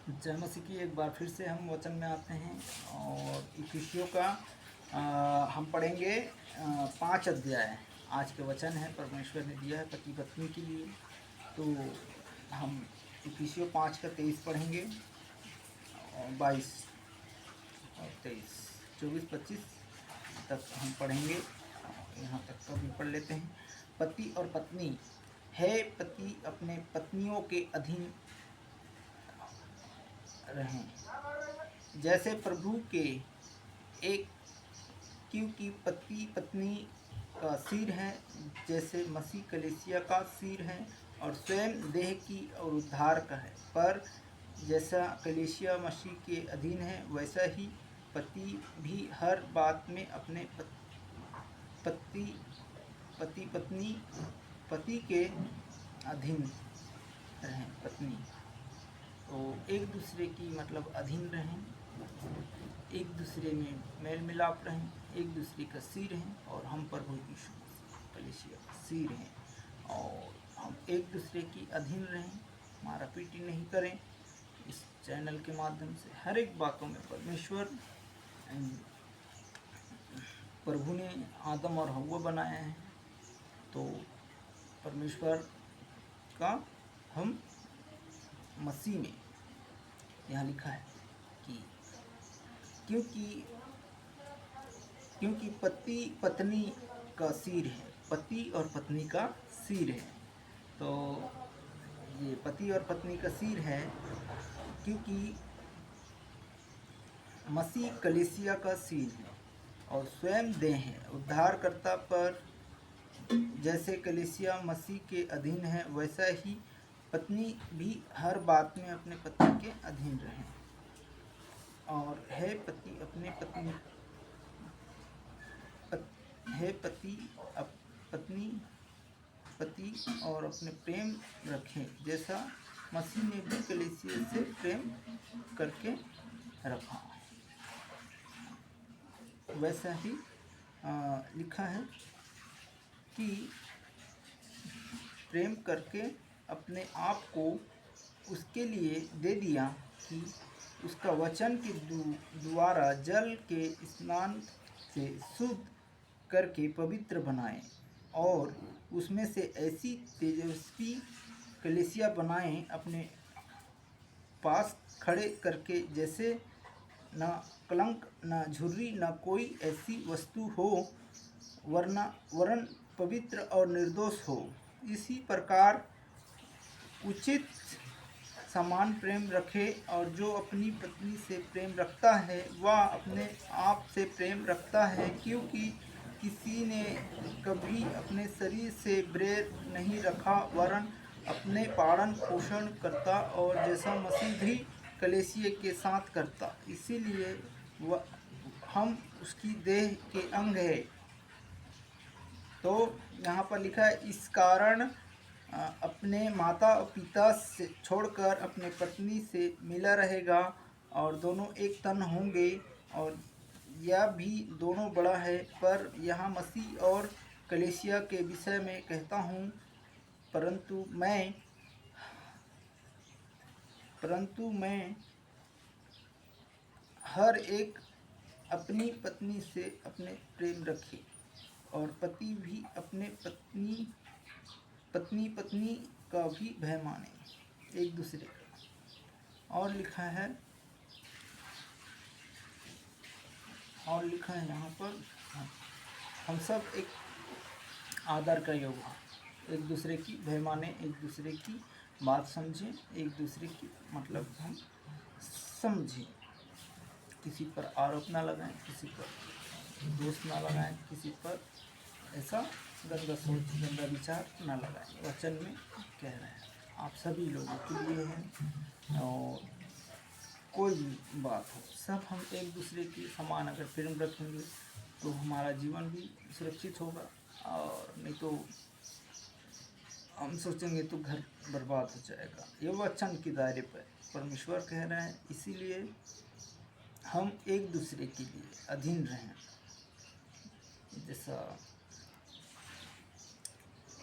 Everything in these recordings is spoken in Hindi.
जय मसीह की। एक बार फिर से हम वचन में आते हैं और इफिसियों का हम पढ़ेंगे 5 अध्याय। आज के वचन है परमेश्वर ने दिया है पति पत्नी के लिए। तो हम इफिसियों 5 का 23 पढ़ेंगे और 22 और 23, 24, 25 तक हम पढ़ेंगे। यहाँ तक का भी पढ़ लेते हैं। पति और पत्नी है, पति अपने पत्नियों के अधीन रहें जैसे प्रभु के एक, क्योंकि पति पत्नी का सिर है, जैसे मसीह कलीसिया का सिर है और स्वयं देह की और उद्धार का है। पर जैसा कलीसिया मसीह के अधीन है, वैसा ही पति भी हर बात में अपने पति के अधीन रहें। पत्नी तो एक दूसरे की मतलब अधीन रहें, एक दूसरे में मेल मिलाप रहें, एक दूसरे का सिर हैं और हम प्रभु यीशु कलीसिया का सिर हैं और हम एक दूसरे की अधीन रहें, मारा पीटी नहीं करें। इस चैनल के माध्यम से हर एक बातों में परमेश्वर प्रभु ने आदम और हव्वा बनाया है, तो परमेश्वर का हम मसीह में यहाँ लिखा है कि क्योंकि पति पत्नी का सिर है, पति और पत्नी का सिर है। तो ये पति और पत्नी का सिर है क्योंकि मसीह कलीसिया का सिर है और स्वयं देह है उद्धारकर्ता। पर जैसे कलीसिया मसीह के अधीन है, वैसा ही पत्नी भी हर बात में अपने पति के अधीन रहे और है पति अपने पत्नी पति और अपने प्रेम रखें, जैसा मसीह ने भी कलीसिया से प्रेम करके रखा, वैसा ही लिखा है कि प्रेम करके अपने आप को उसके लिए दे दिया कि उसका वचन के द्वारा जल के स्नान से शुद्ध करके पवित्र बनाए और उसमें से ऐसी तेजस्वी कलीसिया बनाएं अपने पास खड़े करके, जैसे न कलंक न झुर्री न कोई ऐसी वस्तु हो, वरन पवित्र और निर्दोष हो। इसी प्रकार उचित समान प्रेम रखे और जो अपनी पत्नी से प्रेम रखता है वह अपने आप से प्रेम रखता है, क्योंकि किसी ने कभी अपने शरीर से बैर नहीं रखा, वरन अपने पालन पोषण करता और जैसा मसीह भी कलीसिया के साथ करता, इसीलिए हम उसकी देह के अंग है। तो यहाँ पर लिखा है, इस कारण अपने माता और पिता से छोड़कर अपने पत्नी से मिला रहेगा और दोनों एक तन होंगे। और यह भी दोनों बड़ा है। पर यहाँ मसीह और कलीसिया के विषय में कहता हूँ, परंतु मैं हर एक अपनी पत्नी से अपने प्रेम रखे और पति भी अपने पत्नी का भी भय माने एक दूसरे का। और लिखा है यहाँ पर, हम सब एक आदर का योग हो, एक दूसरे की भय माने, एक दूसरे की बात समझें, एक दूसरे की मतलब हम समझें, किसी पर आरोप ना लगाएं, किसी पर दोष ना लगाएं, किसी पर ऐसा गंदा सोच गंदा विचार ना लगाएं। वचन में कह रहे हैं आप सभी लोगों के लिए हैं और कोई भी बात हो, सब हम एक दूसरे की समान अगर प्रेम रखेंगे तो हमारा जीवन भी सुरक्षित होगा, और नहीं तो हम सोचेंगे तो घर बर्बाद हो जाएगा। ये वचन के दायरे पर परमेश्वर कह रहे हैं, इसीलिए हम एक दूसरे के लिए अधीन रहें, जैसा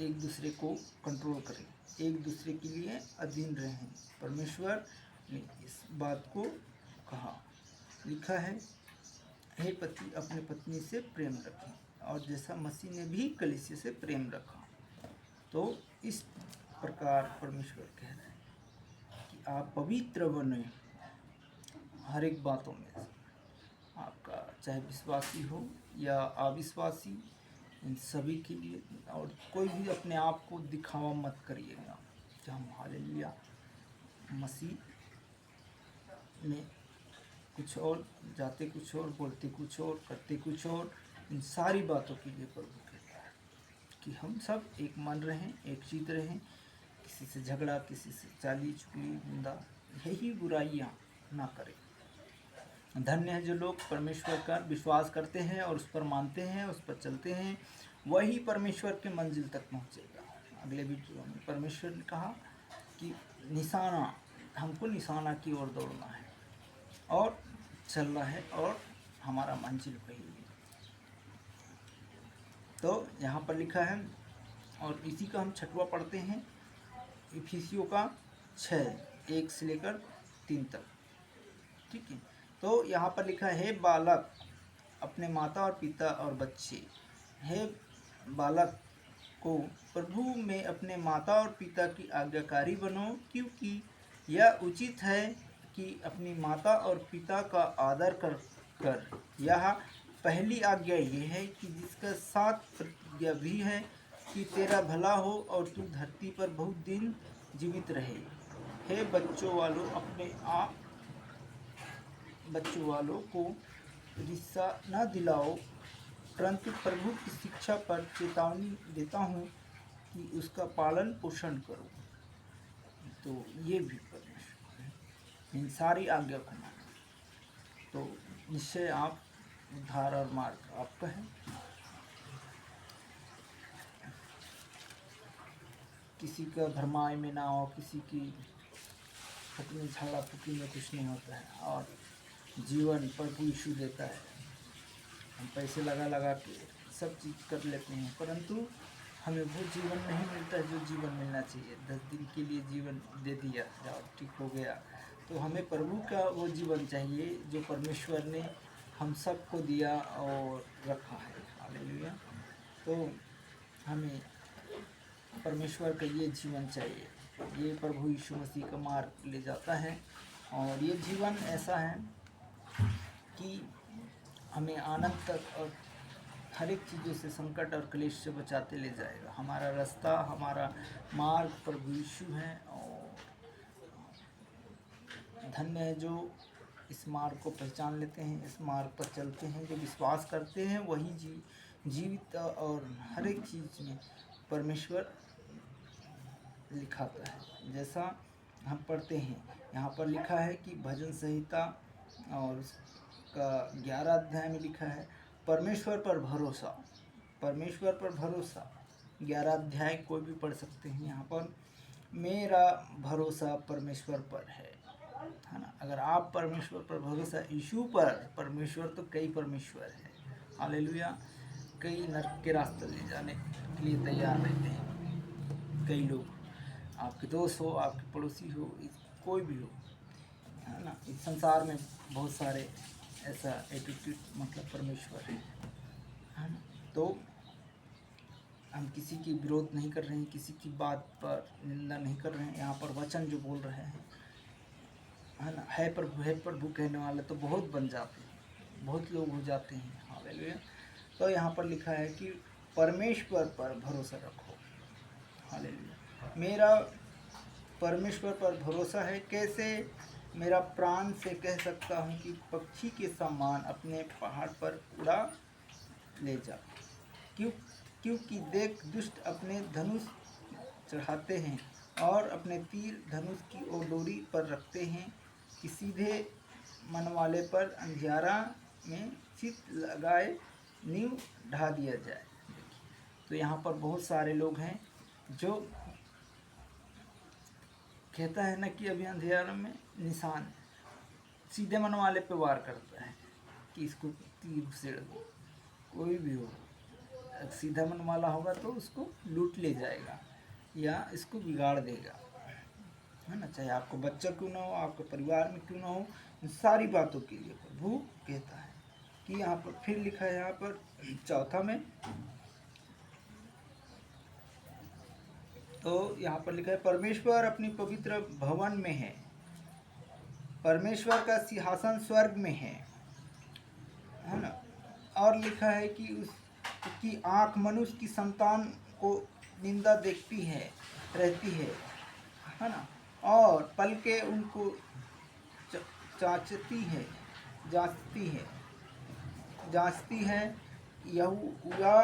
एक दूसरे को कंट्रोल करें, एक दूसरे के लिए अधीन रहें। परमेश्वर ने इस बात को कहा। लिखा है, हे पति अपने पत्नी से प्रेम रखें, और जैसा मसीह ने भी कलीसिया से प्रेम रखा। तो इस प्रकार परमेश्वर कह रहे हैं कि आप पवित्र बने हर एक बातों में। आपका चाहे विश्वासी हो या अविश्वासी, इन सभी के लिए। और कोई भी अपने आप को दिखावा मत करिएगा कि हम हालेलुया मसीह में कुछ और, जाते कुछ और, बोलते कुछ और, करते कुछ और। इन सारी बातों के लिए प्रभु कहता है कि हम सब एक मन रहें, एक चित्त रहें, किसी से झगड़ा, किसी से चाली चुगली, निंदा, यही बुराइयाँ ना करें। धन्य है जो लोग परमेश्वर का विश्वास करते हैं और उस पर मानते हैं, उस पर चलते हैं, वही परमेश्वर के मंजिल तक पहुँचेगा। अगले वीडियो में परमेश्वर ने कहा कि निशाना, हमको निशाना की ओर दौड़ना है और चलना है, और हमारा मंजिल वही है। तो यहाँ पर लिखा है, और इसी का हम 6वां पढ़ते हैं, इफिसियों का 6:1 से लेकर 3 तक। ठीक है, तो यहाँ पर लिखा है, हे बालक अपने माता और पिता और बच्चे, हे बालक को प्रभु में अपने माता और पिता की आज्ञाकारी बनो, क्योंकि यह उचित है कि अपनी माता और पिता का आदर कर। यह पहली आज्ञा ये है कि जिसका साथ प्रतिज्ञा भी है कि तेरा भला हो और तू धरती पर बहुत दिन जीवित रहे। हे बच्चों वालों को रिसा न दिलाओ, परंतु प्रभु की शिक्षा पर चेतावनी देता हूँ कि उसका पालन पोषण करो। तो ये भी परमेश्वर है, इन सारी आज्ञा को मानो, तो निश्चय आप उद्धार और मार्ग आपका है। किसी का भरमाई में ना हो, किसी की अपनी झाड़ा फूकी में कुछ नहीं होता है, और जीवन प्रभु यीशु देता है। हम पैसे लगा के सब चीज़ कर लेते हैं, परंतु हमें वो जीवन नहीं मिलता है जो जीवन मिलना चाहिए। 10 दिन के लिए जीवन दे दिया, जाओ ठीक हो गया। तो हमें प्रभु का वो जीवन चाहिए जो परमेश्वर ने हम सबको दिया और रखा है। हालेलुया। तो हमें परमेश्वर का ये जीवन चाहिए, ये प्रभु यीशु मसीह का मार्ग ले जाता है। और ये जीवन ऐसा है कि हमें आनंद तक और हर एक चीज़ों से, संकट और क्लेश से बचाते ले जाएगा। हमारा रास्ता, हमारा मार्ग प्रभु यीशु है, और धन्य है जो इस मार्ग को पहचान लेते हैं, इस मार्ग पर चलते हैं। जो विश्वास करते हैं वही जीवित और हर एक चीज़ में परमेश्वर लिखाता है। जैसा हम पढ़ते हैं, यहाँ पर लिखा है कि भजन संहिता और उसका 11 अध्याय में लिखा है, परमेश्वर पर भरोसा। परमेश्वर पर भरोसा 11 अध्याय कोई भी पढ़ सकते हैं। यहाँ पर मेरा भरोसा परमेश्वर पर है ना। अगर आप परमेश्वर पर भरोसा, यीशु पर, परमेश्वर तो कई परमेश्वर है। हालेलुया। कई नरक के रास्ते ले जाने के लिए तैयार रहते हैं कई लोग। आपके दोस्त हो, आपके पड़ोसी हो, कोई भी हो, है ना। इस संसार में बहुत सारे ऐसा एटीट्यूड, मतलब परमेश्वर है ना। तो हम किसी की विरोध नहीं कर रहे हैं, किसी की बात पर निंदा नहीं कर रहे हैं। यहाँ पर वचन जो बोल रहे हैं, है ना, है प्रभु कहने वाले तो बहुत बन जाते हैं, बहुत लोग हो जाते हैं। हालेलुया। तो यहाँ पर लिखा है कि परमेश्वर पर भरोसा रखो। हालेलुया। मेरा परमेश्वर पर भरोसा है। कैसे? मेरा प्राण से कह सकता हूँ कि पक्षी के समान अपने पहाड़ पर उड़ा ले जा। क्योंकि देख, दुष्ट अपने धनुष चढ़ाते हैं और अपने तीर धनुष की ओर डोरी पर रखते हैं कि सीधे मन वाले पर अंधियारा में चित लगाए नींव ढा दिया जाए। तो यहाँ पर बहुत सारे लोग हैं जो कहता है ना कि अभी अंधेरा में निशान सीधे मन वाले पे वार करता है कि इसको तीर से कोई भी हो, सीधा मन वाला होगा तो उसको लूट ले जाएगा या इसको बिगाड़ देगा। है ना, चाहे आपको बच्चा क्यों ना हो, आपके परिवार में क्यों ना हो, इन सारी बातों के लिए प्रभु कहता है कि यहाँ पर फिर लिखा है, यहाँ पर चौथा में, तो यहाँ पर लिखा है परमेश्वर अपनी पवित्र भवन में है, परमेश्वर का सिंहासन स्वर्ग में है ना। और लिखा है कि उसकी आँख मनुष्य की संतान को निंदा देखती है रहती है ना, और पलके उनको जांचती है जांचती है जांचती है। यहोवा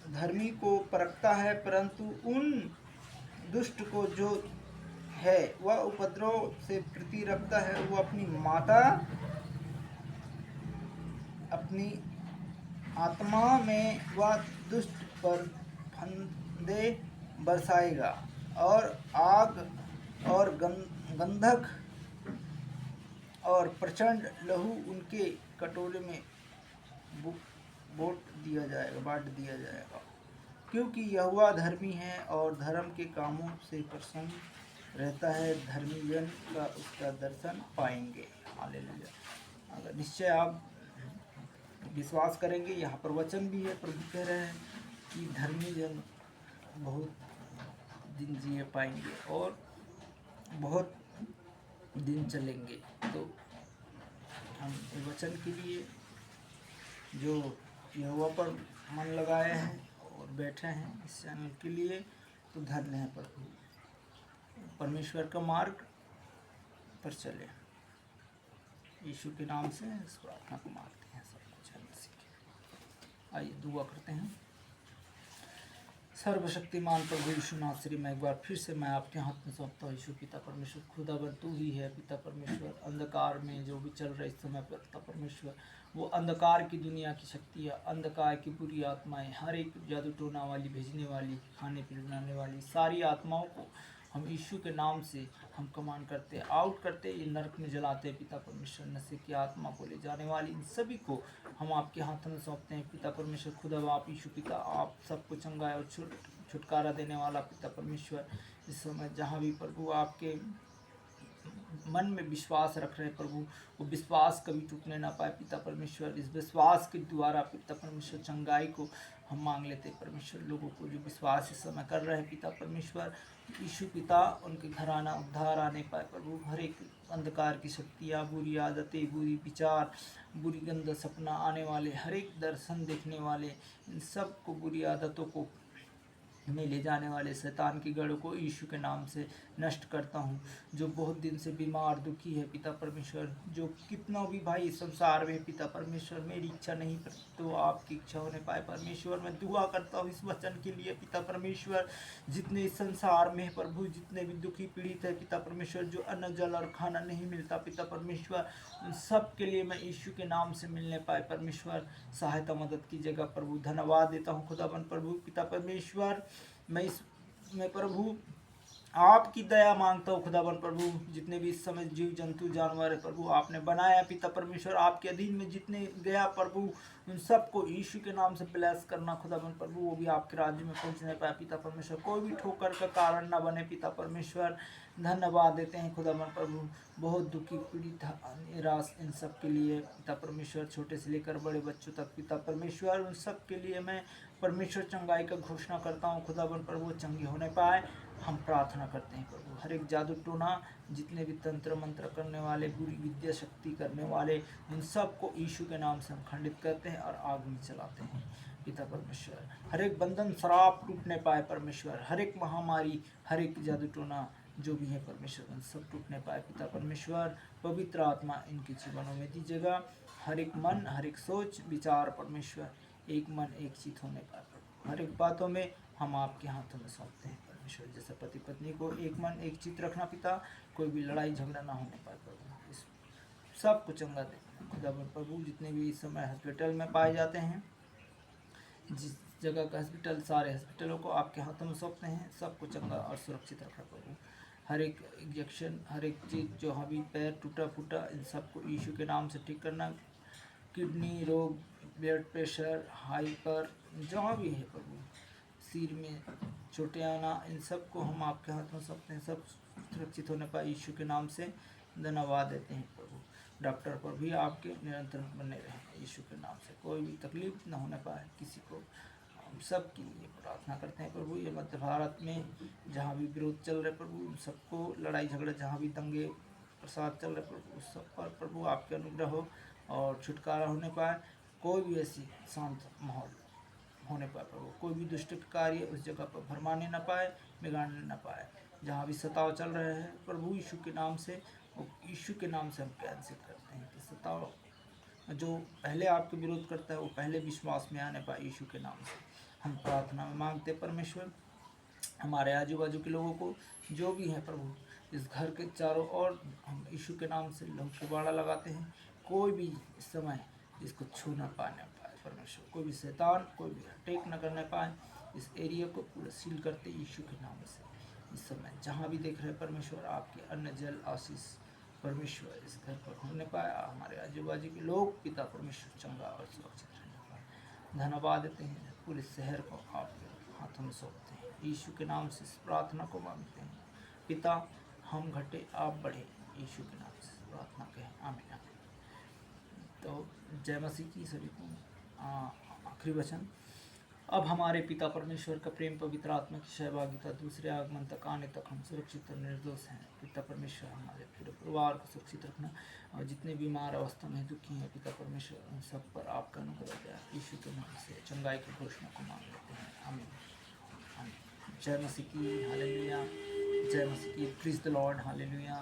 धर्मी को परखता है, परंतु उन दुष्ट को जो है वह उपद्रव से प्रीति रखता है। वो अपनी आत्मा में वह दुष्ट पर फंदे बरसाएगा, और आग और गंधक और प्रचंड लहू उनके कटोरे में बांट दिया जाएगा। क्योंकि यहोवा धर्मी है और धर्म के कामों से प्रसन्न रहता है, धर्मी जन का उसका दर्शन पाएंगे। हालेलुया। अगर निश्चय आप विश्वास करेंगे, यहाँ पर वचन भी है, प्रभु कह रहे हैं कि धर्मी जन बहुत दिन जिए पाएंगे और बहुत दिन चलेंगे। तो हम वचन के लिए जो यहोवा पर मन लगाए हैं और बैठे हैं इस चैनल के लिए, तो धन्य है प्रभु। परमेश्वर का मार्ग पर चले, यीशु के नाम से इस प्रार्थना को मांगते हैं, सब कुछ है मसीह के। आइए दुआ करते हैं। सर्वशक्तिमान प्रभु यीशु नासरी, मैं एक बार फिर से मैं आपके हाथ में सौंपता हूँ यीशु पिता परमेश्वर, खुदावन तू ही है पिता परमेश्वर। अंधकार में जो भी चल रहा है इस समय पर पिता परमेश्वर, वो अंधकार की दुनिया की शक्तियाँ, अंधकार की बुरी आत्माएं, हर एक जादू टोना वाली, भेजने वाली, खाने पीने बनाने वाली सारी आत्माओं को हम यीशु के नाम से हम कमांड करते, आउट करते, ये नरक में जलाते हैं पिता परमेश्वर। नशे की आत्मा को ले जाने वाली इन सभी को हम आपके हाथों में सौंपते हैं पिता परमेश्वर। खुदा आप यीशु पिता, आप सबको चंगाए और छुटकारा देने वाला पिता परमेश्वर। इस समय जहाँ भी प्रभु आपके मन में विश्वास रख रहे हैं प्रभु, वो विश्वास कभी टूटने ना पाए पिता परमेश्वर। इस विश्वास के द्वारा पिता परमेश्वर चंगाई को हम मांग लेते हैं परमेश्वर। लोगों को जो विश्वास इस समय कर रहे हैं पिता परमेश्वर, यीशु पिता उनके घराना उद्धार आने पाए प्रभु। हर एक अंधकार की शक्तियाँ, बुरी आदतें, बुरी विचार, बुरी गंदा सपना आने वाले, हर एक दर्शन देखने वाले, इन सब को, बुरी आदतों को में ले जाने वाले शैतान की गढ़ को यीशु के नाम से नष्ट करता हूँ। जो बहुत दिन से बीमार दुखी है पिता परमेश्वर, जो कितना भी भाई संसार में पिता परमेश्वर, मेरी इच्छा नहीं तो आपकी इच्छा होने पाए परमेश्वर। मैं दुआ करता हूँ इस वचन के लिए पिता परमेश्वर, जितने इस संसार में प्रभु, जितने भी दुखी पीड़ित है पिता परमेश्वर, जो अन्न जल और खाना नहीं मिलता पिता परमेश्वर, उन सब के लिए मैं यीशु के नाम से मिलने पाए परमेश्वर सहायता मदद की जगह प्रभु धन्यवाद देता हूँ खुदावन प्रभु पिता परमेश्वर। मैं प्रभु आपकी दया मांगता हूँ खुदावन प्रभु। जितने भी इस समय जीव जंतु जानवर है प्रभु आपने बनाया पिता परमेश्वर, आपके अधीन में जितने गया प्रभु, उन सबको यीशु के नाम से ब्लेस करना खुदावन प्रभु, वो भी आपके राज्य में पहुंचने पाए पिता परमेश्वर। कोई भी ठोकर का कारण ना बने पिता परमेश्वर। धन्यवाद देते हैं खुदावन प्रभु। बहुत दुखी पीड़ित निराश इन सब के लिए पिता परमेश्वर, छोटे से लेकर बड़े बच्चों तक पिता परमेश्वर, उन सब के लिए मैं परमेश्वर चंगाई का घोषणा करता हूँ खुदावन प्रभु, चंगे होने पाए हम प्रार्थना करते हैं प्रभु। हर एक जादू टोना, जितने भी तंत्र मंत्र करने वाले, बुरी विद्या शक्ति करने वाले, उन सब को यीशु के नाम से हम खंडित करते हैं और आग में चलाते हैं पिता परमेश्वर। हर एक बंधन श्राप टूटने पाए परमेश्वर, हर एक महामारी, हर एक जादू टोना जो भी है परमेश्वर, उन सब टूटने पाए पिता परमेश्वर। पवित्र आत्मा इनके जीवनों में दीजिएगा। हर एक मन, हर एक सोच विचार परमेश्वर एक मन एक चित होने पाए प्रभु। हर एक बातों में हम आपके हाथों में सौंपते हैं परमेश्वर। जैसे पति पत्नी को एक मन एक चित रखना पिता, कोई भी लड़ाई झगड़ा ना होने पाए प्रभु। इस सबको चंगा देखना खुदा प्रभु। जितने भी इस समय हॉस्पिटल में पाए जाते हैं, जिस जगह का हॉस्पिटल, सारे हॉस्पिटलों को आपके हाथों में सौंपते हैं। सबको चंगा और सुरक्षित रखना प्रभु। हर एक इंजेक्शन, हर एक चीज़ जो अभी पैर टूटा फूटा, इन सबको यीशु के नाम से ठीक करना। किडनी रोग, ब्लड प्रेशर, हाइपर, जहाँ भी है प्रभु, सिर में चोटें आना, इन सब को हम आपके हाथ में सौंपते हैं। सब सुरक्षित होने पाए यीशु के नाम से धन्यवाद देते हैं प्रभु। डॉक्टर पर भी आपके निरंतर बने रहें यीशु के नाम से, कोई भी तकलीफ न होने पाए किसी को। हम सब के लिए प्रार्थना करते हैं प्रभु। ये मध्य भारत में जहाँ भी विरोध चल रहे प्रभु, उन सबको लड़ाई झगड़े, जहाँ भी दंगे प्रसाद चल रहे प्रभु, उस सब पर प्रभु आपके अनुग्रह हो और छुटकारा होने पाए। कोई भी ऐसी शांत माहौल होने पाए प्रभु, कोई भी दुष्ट कार्य उस जगह पर भरमाने न पाए, बिगाड़ने न पाए। जहाँ भी सताव चल रहे हैं प्रभु यीशु के नाम से, वो यीशु के नाम से हम कैंसिल करते हैं कि सताव जो पहले आपके विरोध करता है वो पहले विश्वास में आने पाए यीशु के नाम से। हम प्रार्थना में मांगते परमेश्वर, हमारे आजू बाजू के लोगों को जो भी हैं प्रभु, इस घर के चारों ओर हम यीशु के नाम से लहू की बाड़ा लगाते हैं। कोई भी इस समय इसको छू न पाने पाए परमेश्वर, कोई भी शैतान कोई भी अटैक न करने पाए। इस एरिया को पूरा सील करते यीशु के नाम से। इस समय जहाँ भी देख रहे परमेश्वर, आपके अन्न जल आशीष परमेश्वर इस घर पर होने पाए। हमारे आजू बाजू के लोग पिता परमेश्वर चंगा और सुरक्षित रहने पाए। धन्यवाद देते हैं, पूरे शहर को आपके हाथों में सौंपते हैं। यीशु के नाम से इस प्रार्थना को मांगते हैं पिता, हम घटे आप बढ़े, यीशु के नाम से प्रार्थना कहें, आमीन। तो जय मसीह की सभी को। आखिरी वचन, अब हमारे पिता परमेश्वर का प्रेम, पवित्र आत्मा की सहभागिता, दूसरे आगमन तक आने तक हम सुरक्षित और निर्दोष हैं। पिता परमेश्वर हमारे पूरे परिवार को सुरक्षित रखना, और जितने बीमार अवस्था में दुखी हैं पिता परमेश्वर उन सब पर आपका अनुग्रह दया यीशु के नाम से चंगाई की घोषणा को मांग लेते हैं, आमीन। जय मसीह की, हालेलुया। जय मसीह की, प्रीज द लॉर्ड, हालेलुया।